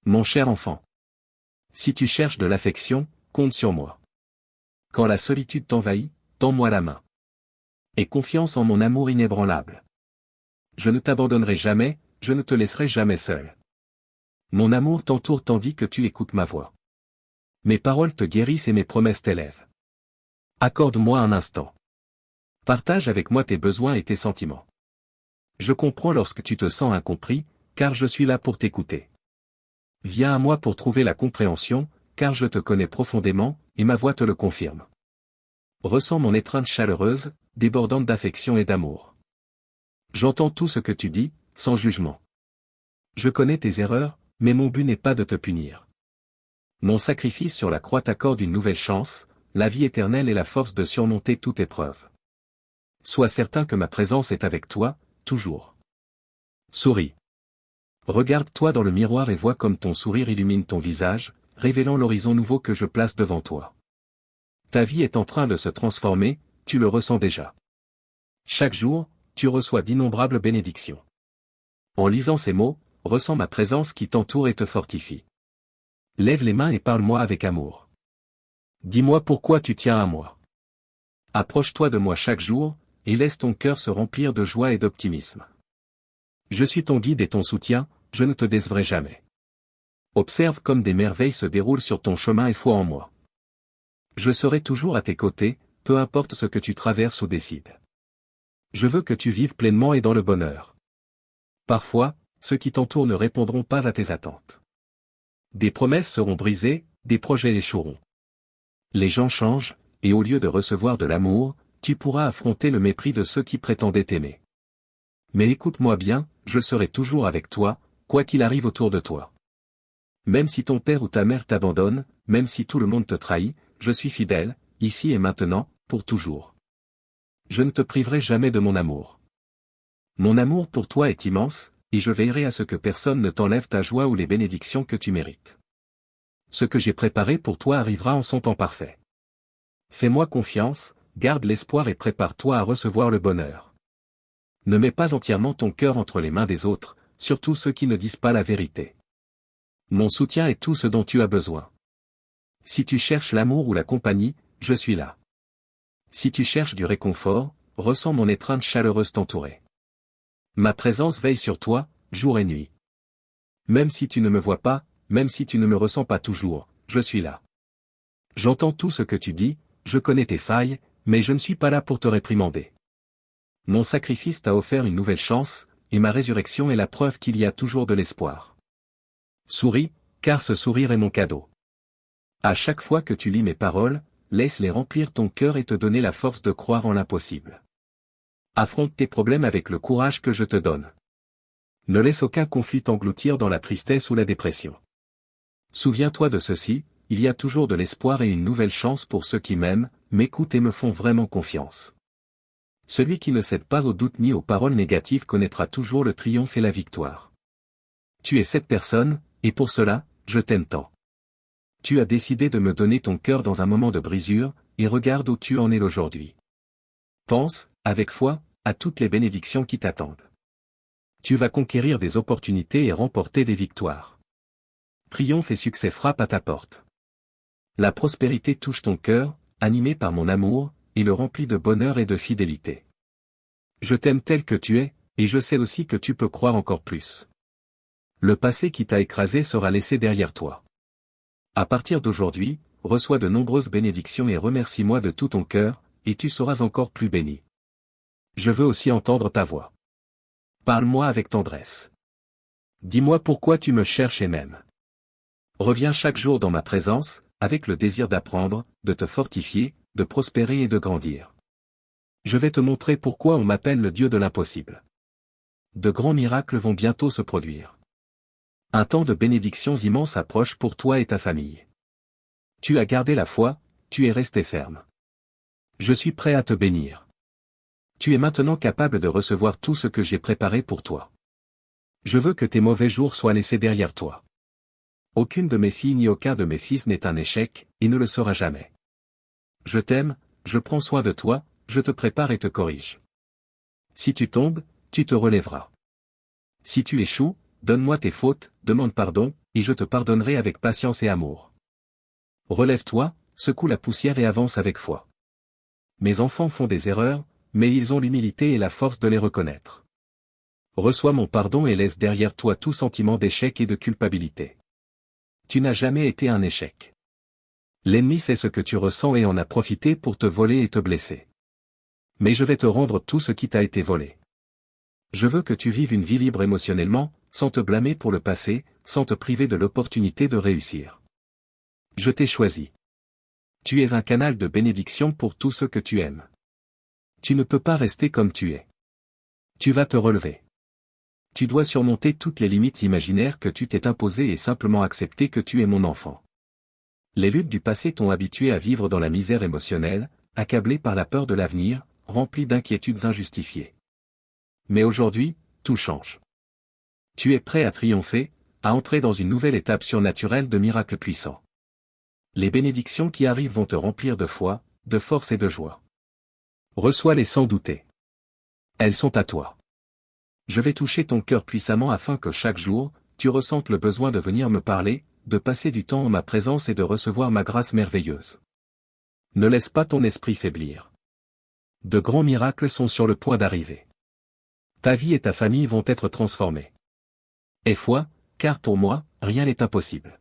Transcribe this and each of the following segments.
Mon cher enfant. Si tu cherches de l'affection, compte sur moi. Quand la solitude t'envahit, tends-moi la main. Aie confiance en mon amour inébranlable. Je ne t'abandonnerai jamais, je ne te laisserai jamais seul. Mon amour t'entoure tandis que tu écoutes ma voix. Mes paroles te guérissent et mes promesses t'élèvent. Accorde-moi un instant. Partage avec moi tes besoins et tes sentiments. Je comprends lorsque tu te sens incompris, car je suis là pour t'écouter. Viens à moi pour trouver la compréhension, car je te connais profondément, et ma voix te le confirme. Ressens mon étreinte chaleureuse, débordante d'affection et d'amour. J'entends tout ce que tu dis, sans jugement. Je connais tes erreurs, mais mon but n'est pas de te punir. Mon sacrifice sur la croix t'accorde une nouvelle chance, la vie éternelle et la force de surmonter toute épreuve. Sois certain que ma présence est avec toi, toujours. Souris. Regarde-toi dans le miroir et vois comme ton sourire illumine ton visage, révélant l'horizon nouveau que je place devant toi. Ta vie est en train de se transformer, tu le ressens déjà. Chaque jour, tu reçois d'innombrables bénédictions. En lisant ces mots, ressens ma présence qui t'entoure et te fortifie. Lève les mains et parle-moi avec amour. Dis-moi pourquoi tu tiens à moi. Approche-toi de moi chaque jour, et laisse ton cœur se remplir de joie et d'optimisme. Je suis ton guide et ton soutien, je ne te décevrai jamais. Observe comme des merveilles se déroulent sur ton chemin et foi en moi. Je serai toujours à tes côtés, peu importe ce que tu traverses ou décides. Je veux que tu vives pleinement et dans le bonheur. Parfois, ceux qui t'entourent ne répondront pas à tes attentes. Des promesses seront brisées, des projets échoueront. Les gens changent, et au lieu de recevoir de l'amour, tu pourras affronter le mépris de ceux qui prétendaient t'aimer. Mais écoute-moi bien, je serai toujours avec toi, quoi qu'il arrive autour de toi. Même si ton père ou ta mère t'abandonne, même si tout le monde te trahit, je suis fidèle, ici et maintenant, pour toujours. Je ne te priverai jamais de mon amour. Mon amour pour toi est immense, et je veillerai à ce que personne ne t'enlève ta joie ou les bénédictions que tu mérites. Ce que j'ai préparé pour toi arrivera en son temps parfait. Fais-moi confiance, garde l'espoir et prépare-toi à recevoir le bonheur. Ne mets pas entièrement ton cœur entre les mains des autres, surtout ceux qui ne disent pas la vérité. Mon soutien est tout ce dont tu as besoin. Si tu cherches l'amour ou la compagnie, je suis là. Si tu cherches du réconfort, ressens mon étreinte chaleureuse t'entourer. Ma présence veille sur toi, jour et nuit. Même si tu ne me vois pas, même si tu ne me ressens pas toujours, je suis là. J'entends tout ce que tu dis, je connais tes failles, mais je ne suis pas là pour te réprimander. Mon sacrifice t'a offert une nouvelle chance, et ma résurrection est la preuve qu'il y a toujours de l'espoir. Souris, car ce sourire est mon cadeau. À chaque fois que tu lis mes paroles, laisse-les remplir ton cœur et te donner la force de croire en l'impossible. Affronte tes problèmes avec le courage que je te donne. Ne laisse aucun conflit t'engloutir dans la tristesse ou la dépression. Souviens-toi de ceci, il y a toujours de l'espoir et une nouvelle chance pour ceux qui m'aiment, m'écoutent et me font vraiment confiance. Celui qui ne cède pas aux doutes ni aux paroles négatives connaîtra toujours le triomphe et la victoire. Tu es cette personne, et pour cela, je t'aime tant. Tu as décidé de me donner ton cœur dans un moment de brisure, et regarde où tu en es aujourd'hui. Pense, avec foi, à toutes les bénédictions qui t'attendent. Tu vas conquérir des opportunités et remporter des victoires. Triomphe et succès frappent à ta porte. La prospérité touche ton cœur, animé par mon amour, et le remplit de bonheur et de fidélité. Je t'aime tel que tu es, et je sais aussi que tu peux croire encore plus. Le passé qui t'a écrasé sera laissé derrière toi. À partir d'aujourd'hui, reçois de nombreuses bénédictions et remercie-moi de tout ton cœur, et tu seras encore plus béni. Je veux aussi entendre ta voix. Parle-moi avec tendresse. Dis-moi pourquoi tu me cherches et m'aimes. Reviens chaque jour dans ma présence, avec le désir d'apprendre, de te fortifier, de prospérer et de grandir. Je vais te montrer pourquoi on m'appelle le Dieu de l'impossible. De grands miracles vont bientôt se produire. Un temps de bénédictions immenses approche pour toi et ta famille. Tu as gardé la foi, tu es resté ferme. Je suis prêt à te bénir. Tu es maintenant capable de recevoir tout ce que j'ai préparé pour toi. Je veux que tes mauvais jours soient laissés derrière toi. Aucune de mes filles ni aucun de mes fils n'est un échec, et ne le sera jamais. Je t'aime, je prends soin de toi, je te prépare et te corrige. Si tu tombes, tu te relèveras. Si tu échoues, donne-moi tes fautes, demande pardon, et je te pardonnerai avec patience et amour. Relève-toi, secoue la poussière et avance avec foi. Mes enfants font des erreurs, mais ils ont l'humilité et la force de les reconnaître. Reçois mon pardon et laisse derrière toi tout sentiment d'échec et de culpabilité. Tu n'as jamais été un échec. L'ennemi sait ce que tu ressens et en a profité pour te voler et te blesser. Mais je vais te rendre tout ce qui t'a été volé. Je veux que tu vives une vie libre émotionnellement, sans te blâmer pour le passé, sans te priver de l'opportunité de réussir. Je t'ai choisi. Tu es un canal de bénédiction pour tous ceux que tu aimes. Tu ne peux pas rester comme tu es. Tu vas te relever. Tu dois surmonter toutes les limites imaginaires que tu t'es imposées et simplement accepter que tu es mon enfant. Les luttes du passé t'ont habitué à vivre dans la misère émotionnelle, accablé par la peur de l'avenir, rempli d'inquiétudes injustifiées. Mais aujourd'hui, tout change. Tu es prêt à triompher, à entrer dans une nouvelle étape surnaturelle de miracles puissants. Les bénédictions qui arrivent vont te remplir de foi, de force et de joie. Reçois-les sans douter. Elles sont à toi. Je vais toucher ton cœur puissamment afin que chaque jour, tu ressentes le besoin de venir me parler, de passer du temps en ma présence et de recevoir ma grâce merveilleuse. Ne laisse pas ton esprit faiblir. De grands miracles sont sur le point d'arriver. Ta vie et ta famille vont être transformées. Aie foi, car pour moi, rien n'est impossible.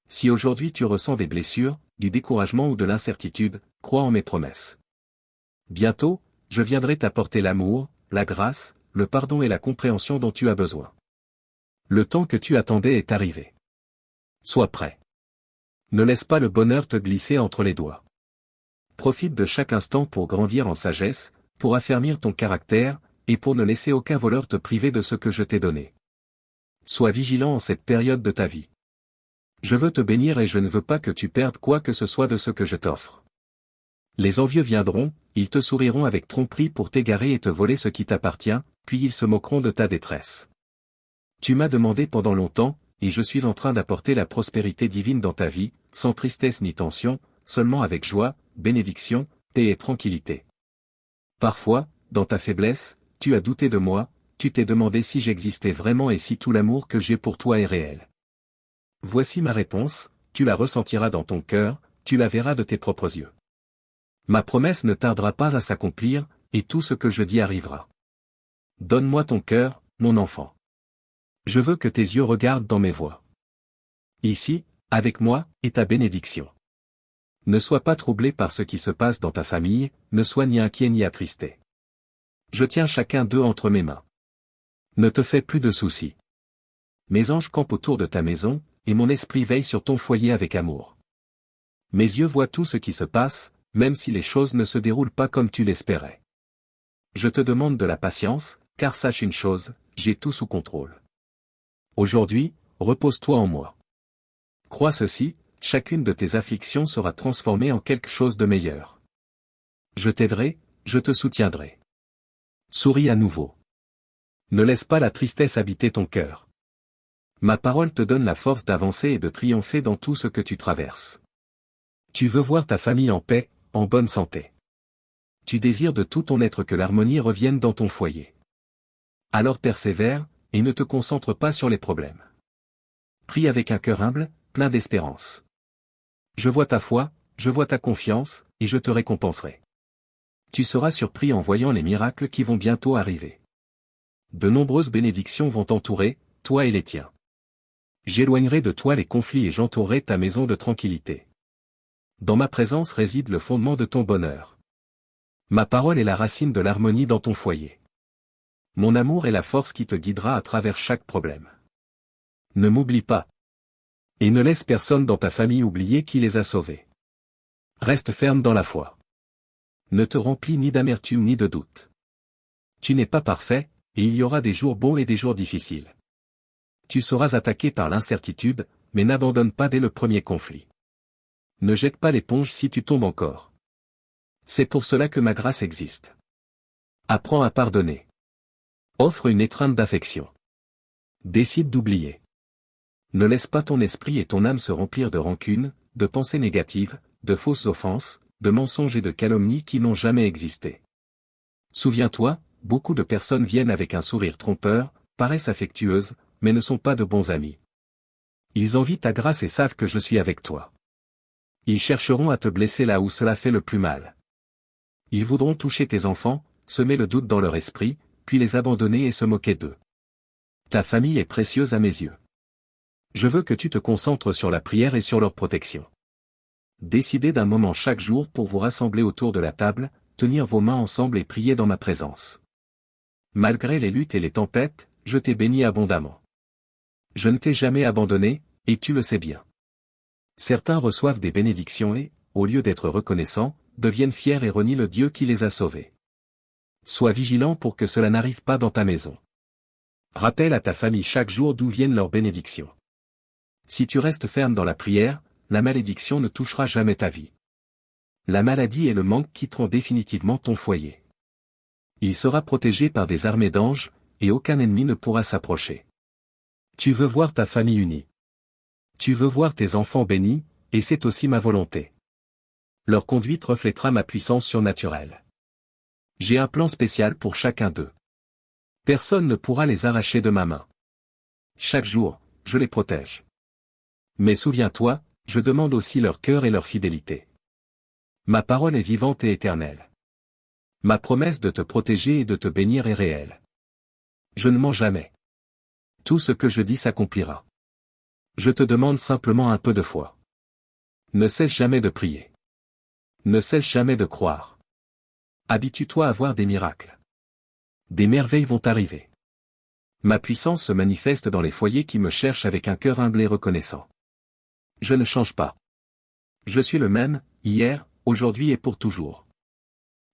Si aujourd'hui tu ressens des blessures, du découragement ou de l'incertitude, crois en mes promesses. Bientôt, je viendrai t'apporter l'amour, la grâce, le pardon et la compréhension dont tu as besoin. Le temps que tu attendais est arrivé. Sois prêt. Ne laisse pas le bonheur te glisser entre les doigts. Profite de chaque instant pour grandir en sagesse, pour affermir ton caractère, et pour ne laisser aucun voleur te priver de ce que je t'ai donné. Sois vigilant en cette période de ta vie. Je veux te bénir et je ne veux pas que tu perdes quoi que ce soit de ce que je t'offre. Les envieux viendront, ils te souriront avec tromperie pour t'égarer et te voler ce qui t'appartient, puis ils se moqueront de ta détresse. Tu m'as demandé pendant longtemps, et je suis en train d'apporter la prospérité divine dans ta vie, sans tristesse ni tension, seulement avec joie, bénédiction, paix et tranquillité. Parfois, dans ta faiblesse, tu as douté de moi, tu t'es demandé si j'existais vraiment et si tout l'amour que j'ai pour toi est réel. Voici ma réponse, tu la ressentiras dans ton cœur, tu la verras de tes propres yeux. Ma promesse ne tardera pas à s'accomplir, et tout ce que je dis arrivera. Donne-moi ton cœur, mon enfant. Je veux que tes yeux regardent dans mes voies. Ici, avec moi, est ta bénédiction. Ne sois pas troublé par ce qui se passe dans ta famille, ne sois ni inquiet ni attristé. Je tiens chacun d'eux entre mes mains. Ne te fais plus de soucis. Mes anges campent autour de ta maison, et mon esprit veille sur ton foyer avec amour. Mes yeux voient tout ce qui se passe, même si les choses ne se déroulent pas comme tu l'espérais. Je te demande de la patience, car sache une chose, j'ai tout sous contrôle. Aujourd'hui, repose-toi en moi. Crois ceci, chacune de tes afflictions sera transformée en quelque chose de meilleur. Je t'aiderai, je te soutiendrai. Souris à nouveau. Ne laisse pas la tristesse habiter ton cœur. Ma parole te donne la force d'avancer et de triompher dans tout ce que tu traverses. Tu veux voir ta famille en paix, en bonne santé. Tu désires de tout ton être que l'harmonie revienne dans ton foyer. Alors persévère, et ne te concentre pas sur les problèmes. Prie avec un cœur humble, plein d'espérance. Je vois ta foi, je vois ta confiance, et je te récompenserai. Tu seras surpris en voyant les miracles qui vont bientôt arriver. De nombreuses bénédictions vont t'entourer, toi et les tiens. J'éloignerai de toi les conflits et j'entourerai ta maison de tranquillité. Dans ma présence réside le fondement de ton bonheur. Ma parole est la racine de l'harmonie dans ton foyer. Mon amour est la force qui te guidera à travers chaque problème. Ne m'oublie pas. Et ne laisse personne dans ta famille oublier qui les a sauvés. Reste ferme dans la foi. Ne te remplis ni d'amertume ni de doute. Tu n'es pas parfait, et il y aura des jours bons et des jours difficiles. Tu seras attaqué par l'incertitude, mais n'abandonne pas dès le premier conflit. Ne jette pas l'éponge si tu tombes encore. C'est pour cela que ma grâce existe. Apprends à pardonner. Offre une étreinte d'affection. Décide d'oublier. Ne laisse pas ton esprit et ton âme se remplir de rancune, de pensées négatives, de fausses offenses, de mensonges et de calomnies qui n'ont jamais existé. Souviens-toi, beaucoup de personnes viennent avec un sourire trompeur, paraissent affectueuses, mais ne sont pas de bons amis. Ils envient ta grâce et savent que je suis avec toi. Ils chercheront à te blesser là où cela fait le plus mal. Ils voudront toucher tes enfants, semer le doute dans leur esprit, puis les abandonner et se moquer d'eux. Ta famille est précieuse à mes yeux. Je veux que tu te concentres sur la prière et sur leur protection. Décidez d'un moment chaque jour pour vous rassembler autour de la table, tenir vos mains ensemble et prier dans ma présence. Malgré les luttes et les tempêtes, je t'ai béni abondamment. Je ne t'ai jamais abandonné, et tu le sais bien. Certains reçoivent des bénédictions et, au lieu d'être reconnaissants, deviennent fiers et renient le Dieu qui les a sauvés. Sois vigilant pour que cela n'arrive pas dans ta maison. Rappelle à ta famille chaque jour d'où viennent leurs bénédictions. Si tu restes ferme dans la prière, la malédiction ne touchera jamais ta vie. La maladie et le manque quitteront définitivement ton foyer. Il sera protégé par des armées d'anges, et aucun ennemi ne pourra s'approcher. Tu veux voir ta famille unie. Tu veux voir tes enfants bénis, et c'est aussi ma volonté. Leur conduite reflètera ma puissance surnaturelle. J'ai un plan spécial pour chacun d'eux. Personne ne pourra les arracher de ma main. Chaque jour, je les protège. Mais souviens-toi, je demande aussi leur cœur et leur fidélité. Ma parole est vivante et éternelle. Ma promesse de te protéger et de te bénir est réelle. Je ne mens jamais. Tout ce que je dis s'accomplira. Je te demande simplement un peu de foi. Ne cesse jamais de prier. Ne cesse jamais de croire. Habitue-toi à voir des miracles. Des merveilles vont arriver. Ma puissance se manifeste dans les foyers qui me cherchent avec un cœur humble et reconnaissant. Je ne change pas. Je suis le même, hier, aujourd'hui et pour toujours.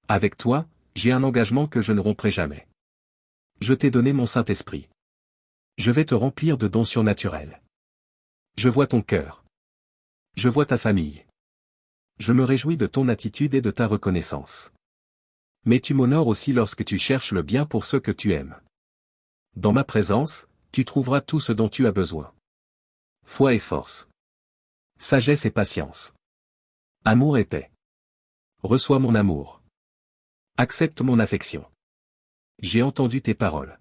Avec toi, j'ai un engagement que je ne romprai jamais. Je t'ai donné mon Saint-Esprit. Je vais te remplir de dons surnaturels. Je vois ton cœur. Je vois ta famille. Je me réjouis de ton attitude et de ta reconnaissance. Mais tu m'honores aussi lorsque tu cherches le bien pour ceux que tu aimes. Dans ma présence, tu trouveras tout ce dont tu as besoin. Foi et force. Sagesse et patience. Amour et paix. Reçois mon amour. Accepte mon affection. J'ai entendu tes paroles.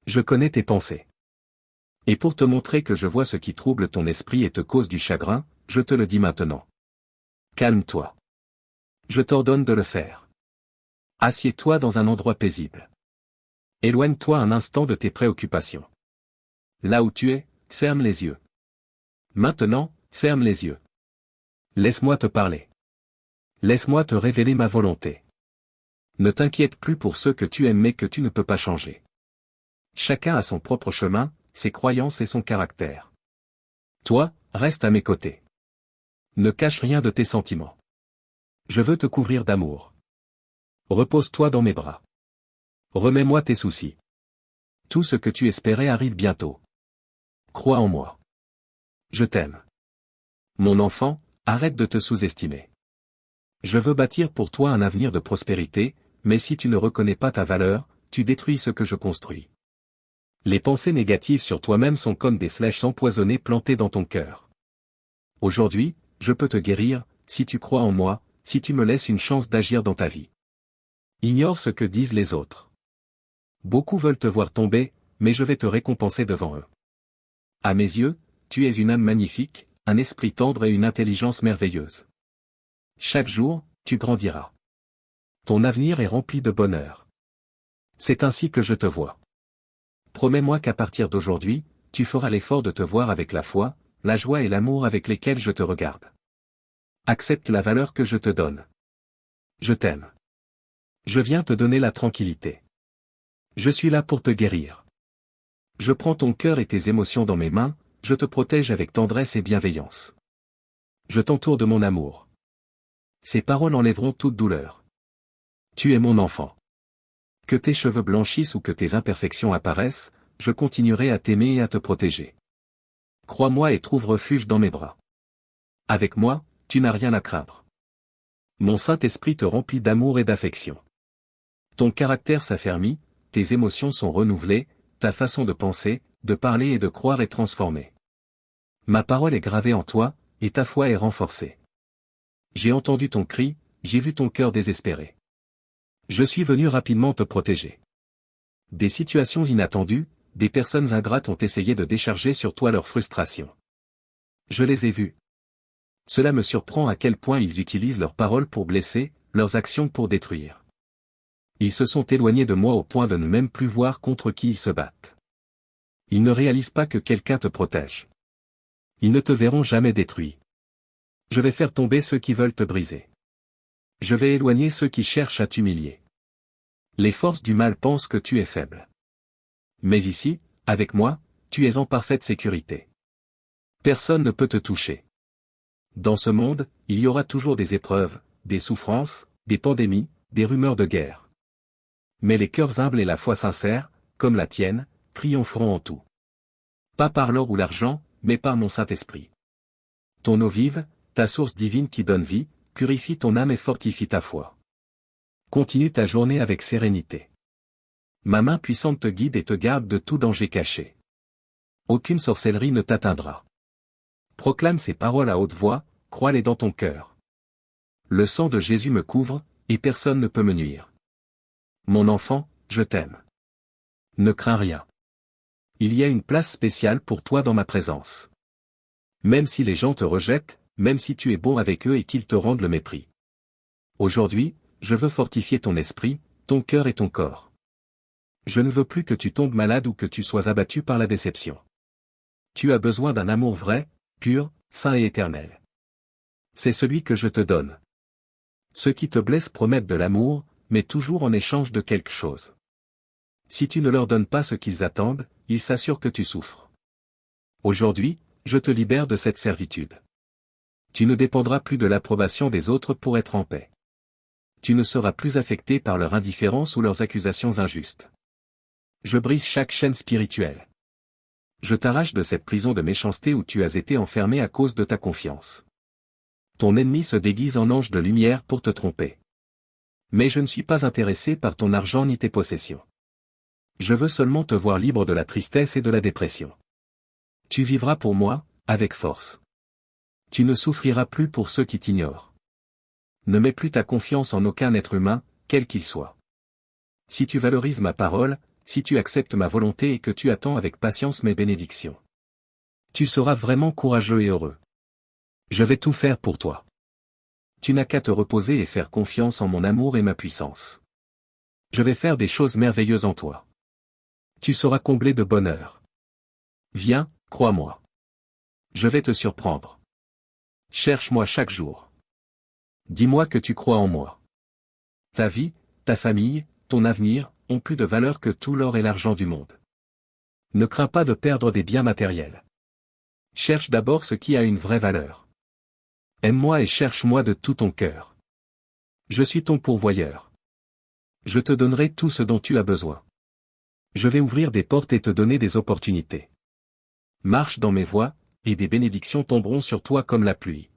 Je connais tes pensées. Et pour te montrer que je vois ce qui trouble ton esprit et te cause du chagrin, je te le dis maintenant. Calme-toi. Je t'ordonne de le faire. Assieds-toi dans un endroit paisible. Éloigne-toi un instant de tes préoccupations. Là où tu es, ferme les yeux. Maintenant, ferme les yeux. Laisse-moi te parler. Laisse-moi te révéler ma volonté. Ne t'inquiète plus pour ceux que tu aimes mais que tu ne peux pas changer. Chacun a son propre chemin, ses croyances et son caractère. Toi, reste à mes côtés. Ne cache rien de tes sentiments. Je veux te couvrir d'amour. Repose-toi dans mes bras. Remets-moi tes soucis. Tout ce que tu espérais arrive bientôt. Crois en moi. Je t'aime. Mon enfant, arrête de te sous-estimer. Je veux bâtir pour toi un avenir de prospérité, mais si tu ne reconnais pas ta valeur, tu détruis ce que je construis. Les pensées négatives sur toi-même sont comme des flèches empoisonnées plantées dans ton cœur. Aujourd'hui, je peux te guérir, si tu crois en moi, si tu me laisses une chance d'agir dans ta vie. Ignore ce que disent les autres. Beaucoup veulent te voir tomber, mais je vais te récompenser devant eux. À mes yeux, tu es une âme magnifique, un esprit tendre et une intelligence merveilleuse. Chaque jour, tu grandiras. Ton avenir est rempli de bonheur. C'est ainsi que je te vois. Promets-moi qu'à partir d'aujourd'hui, tu feras l'effort de te voir avec la foi, la joie et l'amour avec lesquels je te regarde. Accepte la valeur que je te donne. Je t'aime. Je viens te donner la tranquillité. Je suis là pour te guérir. Je prends ton cœur et tes émotions dans mes mains, je te protège avec tendresse et bienveillance. Je t'entoure de mon amour. Ces paroles enlèveront toute douleur. Tu es mon enfant. Que tes cheveux blanchissent ou que tes imperfections apparaissent, je continuerai à t'aimer et à te protéger. Crois-moi et trouve refuge dans mes bras. Avec moi, tu n'as rien à craindre. Mon Saint-Esprit te remplit d'amour et d'affection. Ton caractère s'affermit, tes émotions sont renouvelées, ta façon de penser, de parler et de croire est transformée. Ma parole est gravée en toi, et ta foi est renforcée. J'ai entendu ton cri, j'ai vu ton cœur désespéré. Je suis venu rapidement te protéger. Des situations inattendues, des personnes ingrates ont essayé de décharger sur toi leurs frustrations. Je les ai vus. Cela me surprend à quel point ils utilisent leurs paroles pour blesser, leurs actions pour détruire. Ils se sont éloignés de moi au point de ne même plus voir contre qui ils se battent. Ils ne réalisent pas que quelqu'un te protège. Ils ne te verront jamais détruit. Je vais faire tomber ceux qui veulent te briser. Je vais éloigner ceux qui cherchent à t'humilier. Les forces du mal pensent que tu es faible. Mais ici, avec moi, tu es en parfaite sécurité. Personne ne peut te toucher. Dans ce monde, il y aura toujours des épreuves, des souffrances, des pandémies, des rumeurs de guerre. Mais les cœurs humbles et la foi sincère, comme la tienne, triompheront en tout. Pas par l'or ou l'argent, mais par mon Saint-Esprit. Ton eau vive, ta source divine qui donne vie, purifie ton âme et fortifie ta foi. Continue ta journée avec sérénité. Ma main puissante te guide et te garde de tout danger caché. Aucune sorcellerie ne t'atteindra. Proclame ces paroles à haute voix, crois-les dans ton cœur. Le sang de Jésus me couvre, et personne ne peut me nuire. Mon enfant, je t'aime. Ne crains rien. Il y a une place spéciale pour toi dans ma présence. Même si les gens te rejettent, même si tu es bon avec eux et qu'ils te rendent le mépris. Aujourd'hui, je veux fortifier ton esprit, ton cœur et ton corps. Je ne veux plus que tu tombes malade ou que tu sois abattu par la déception. Tu as besoin d'un amour vrai, pur, saint et éternel. C'est celui que je te donne. Ceux qui te blessent promettent de l'amour, mais toujours en échange de quelque chose. Si tu ne leur donnes pas ce qu'ils attendent, ils s'assurent que tu souffres. Aujourd'hui, je te libère de cette servitude. Tu ne dépendras plus de l'approbation des autres pour être en paix. Tu ne seras plus affecté par leur indifférence ou leurs accusations injustes. Je brise chaque chaîne spirituelle. Je t'arrache de cette prison de méchanceté où tu as été enfermé à cause de ta confiance. Ton ennemi se déguise en ange de lumière pour te tromper. Mais je ne suis pas intéressé par ton argent ni tes possessions. Je veux seulement te voir libre de la tristesse et de la dépression. Tu vivras pour moi, avec force. Tu ne souffriras plus pour ceux qui t'ignorent. Ne mets plus ta confiance en aucun être humain, quel qu'il soit. Si tu valorises ma parole, si tu acceptes ma volonté et que tu attends avec patience mes bénédictions, tu seras vraiment courageux et heureux. Je vais tout faire pour toi. Tu n'as qu'à te reposer et faire confiance en mon amour et ma puissance. Je vais faire des choses merveilleuses en toi. Tu seras comblé de bonheur. Viens, crois-moi. Je vais te surprendre. Cherche-moi chaque jour. Dis-moi que tu crois en moi. Ta vie, ta famille, ton avenir, ont plus de valeur que tout l'or et l'argent du monde. Ne crains pas de perdre des biens matériels. Cherche d'abord ce qui a une vraie valeur. Aime-moi et cherche-moi de tout ton cœur. Je suis ton pourvoyeur. Je te donnerai tout ce dont tu as besoin. Je vais ouvrir des portes et te donner des opportunités. Marche dans mes voies, et des bénédictions tomberont sur toi comme la pluie.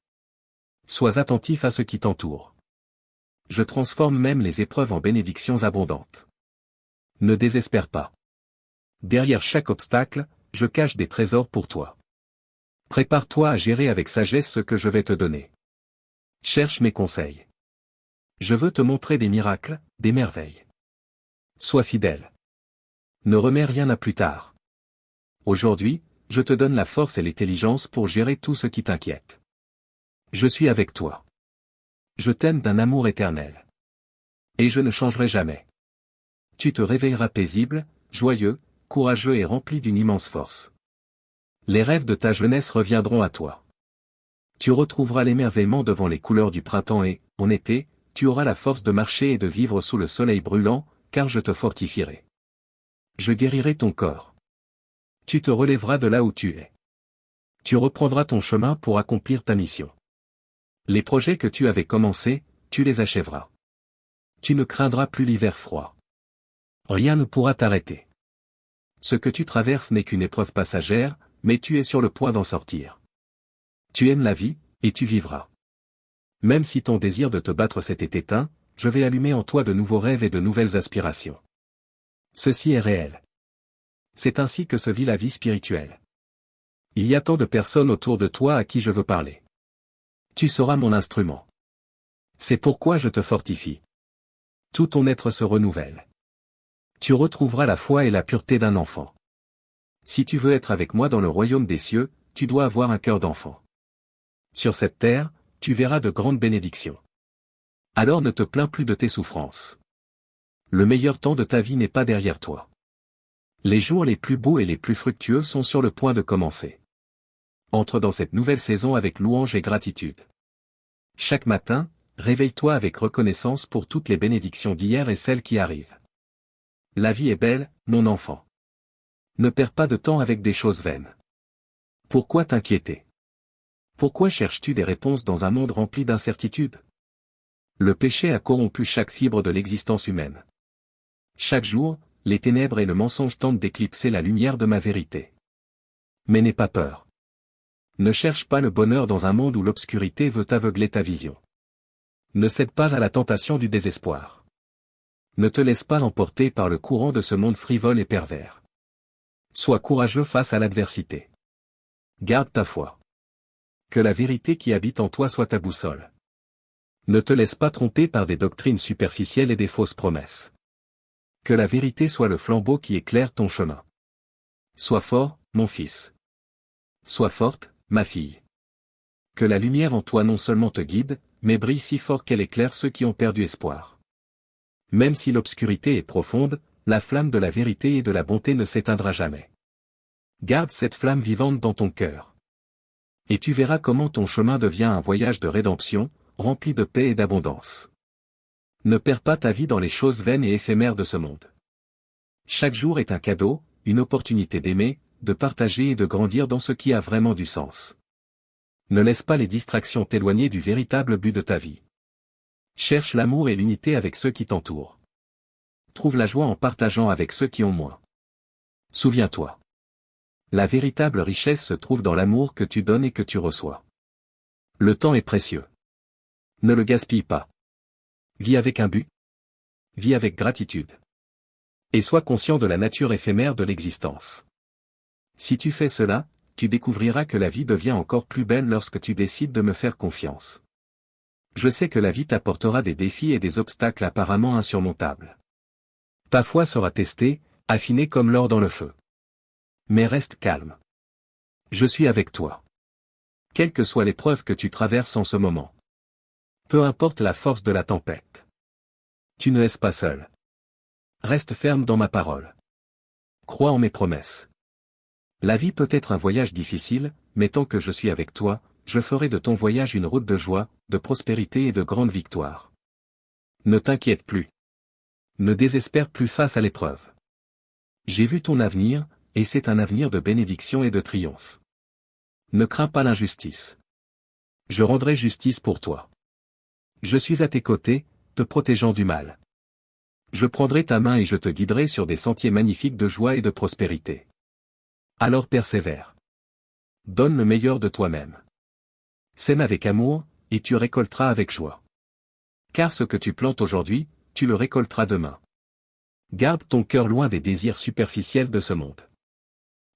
Sois attentif à ce qui t'entoure. Je transforme même les épreuves en bénédictions abondantes. Ne désespère pas. Derrière chaque obstacle, je cache des trésors pour toi. Prépare-toi à gérer avec sagesse ce que je vais te donner. Cherche mes conseils. Je veux te montrer des miracles, des merveilles. Sois fidèle. Ne remets rien à plus tard. Aujourd'hui, je te donne la force et l'intelligence pour gérer tout ce qui t'inquiète. Je suis avec toi. Je t'aime d'un amour éternel. Et je ne changerai jamais. Tu te réveilleras paisible, joyeux, courageux et rempli d'une immense force. Les rêves de ta jeunesse reviendront à toi. Tu retrouveras l'émerveillement devant les couleurs du printemps et, en été, tu auras la force de marcher et de vivre sous le soleil brûlant, car je te fortifierai. Je guérirai ton corps. Tu te relèveras de là où tu es. Tu reprendras ton chemin pour accomplir ta mission. Les projets que tu avais commencés, tu les achèveras. Tu ne craindras plus l'hiver froid. Rien ne pourra t'arrêter. Ce que tu traverses n'est qu'une épreuve passagère, mais tu es sur le point d'en sortir. Tu aimes la vie, et tu vivras. Même si ton désir de te battre s'était éteint, je vais allumer en toi de nouveaux rêves et de nouvelles aspirations. Ceci est réel. C'est ainsi que se vit la vie spirituelle. Il y a tant de personnes autour de toi à qui je veux parler. Tu seras mon instrument. C'est pourquoi je te fortifie. Tout ton être se renouvelle. Tu retrouveras la foi et la pureté d'un enfant. Si tu veux être avec moi dans le royaume des cieux, tu dois avoir un cœur d'enfant. Sur cette terre, tu verras de grandes bénédictions. Alors ne te plains plus de tes souffrances. Le meilleur temps de ta vie n'est pas derrière toi. Les jours les plus beaux et les plus fructueux sont sur le point de commencer. Entre dans cette nouvelle saison avec louange et gratitude. Chaque matin, réveille-toi avec reconnaissance pour toutes les bénédictions d'hier et celles qui arrivent. La vie est belle, mon enfant. Ne perds pas de temps avec des choses vaines. Pourquoi t'inquiéter? Pourquoi cherches-tu des réponses dans un monde rempli d'incertitudes? Le péché a corrompu chaque fibre de l'existence humaine. Chaque jour, les ténèbres et le mensonge tentent d'éclipser la lumière de ma vérité. Mais n'aie pas peur. Ne cherche pas le bonheur dans un monde où l'obscurité veut aveugler ta vision. Ne cède pas à la tentation du désespoir. Ne te laisse pas emporter par le courant de ce monde frivole et pervers. Sois courageux face à l'adversité. Garde ta foi. Que la vérité qui habite en toi soit ta boussole. Ne te laisse pas tromper par des doctrines superficielles et des fausses promesses. Que la vérité soit le flambeau qui éclaire ton chemin. Sois fort, mon fils. Sois forte, ma fille. Que la lumière en toi non seulement te guide, mais brille si fort qu'elle éclaire ceux qui ont perdu espoir. Même si l'obscurité est profonde, la flamme de la vérité et de la bonté ne s'éteindra jamais. Garde cette flamme vivante dans ton cœur. Et tu verras comment ton chemin devient un voyage de rédemption, rempli de paix et d'abondance. Ne perds pas ta vie dans les choses vaines et éphémères de ce monde. Chaque jour est un cadeau, une opportunité d'aimer, de partager et de grandir dans ce qui a vraiment du sens. Ne laisse pas les distractions t'éloigner du véritable but de ta vie. Cherche l'amour et l'unité avec ceux qui t'entourent. Trouve la joie en partageant avec ceux qui ont moins. Souviens-toi. La véritable richesse se trouve dans l'amour que tu donnes et que tu reçois. Le temps est précieux. Ne le gaspille pas. Vis avec un but. Vis avec gratitude. Et sois conscient de la nature éphémère de l'existence. Si tu fais cela, tu découvriras que la vie devient encore plus belle lorsque tu décides de me faire confiance. Je sais que la vie t'apportera des défis et des obstacles apparemment insurmontables. Ta foi sera testée, affinée comme l'or dans le feu. Mais reste calme. Je suis avec toi. Quelle que soit l'épreuve que tu traverses en ce moment. Peu importe la force de la tempête. Tu ne es pas seul. Reste ferme dans ma parole. Crois en mes promesses. La vie peut être un voyage difficile, mais tant que je suis avec toi, je ferai de ton voyage une route de joie, de prospérité et de grande victoire. Ne t'inquiète plus. Ne désespère plus face à l'épreuve. J'ai vu ton avenir, et c'est un avenir de bénédiction et de triomphe. Ne crains pas l'injustice. Je rendrai justice pour toi. Je suis à tes côtés, te protégeant du mal. Je prendrai ta main et je te guiderai sur des sentiers magnifiques de joie et de prospérité. Alors persévère. Donne le meilleur de toi-même. Sème avec amour, et tu récolteras avec joie. Car ce que tu plantes aujourd'hui, tu le récolteras demain. Garde ton cœur loin des désirs superficiels de ce monde.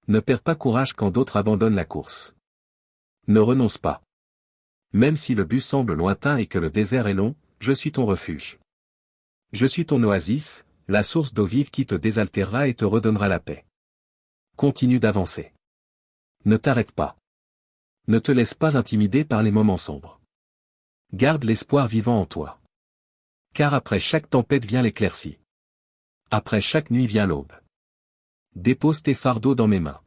Ne perds pas courage quand d'autres abandonnent la course. Ne renonce pas. Même si le but semble lointain et que le désert est long, je suis ton refuge. Je suis ton oasis, la source d'eau vive qui te désaltérera et te redonnera la paix. Continue d'avancer. Ne t'arrête pas. Ne te laisse pas intimider par les moments sombres. Garde l'espoir vivant en toi. Car après chaque tempête vient l'éclaircie. Après chaque nuit vient l'aube. Dépose tes fardeaux dans mes mains.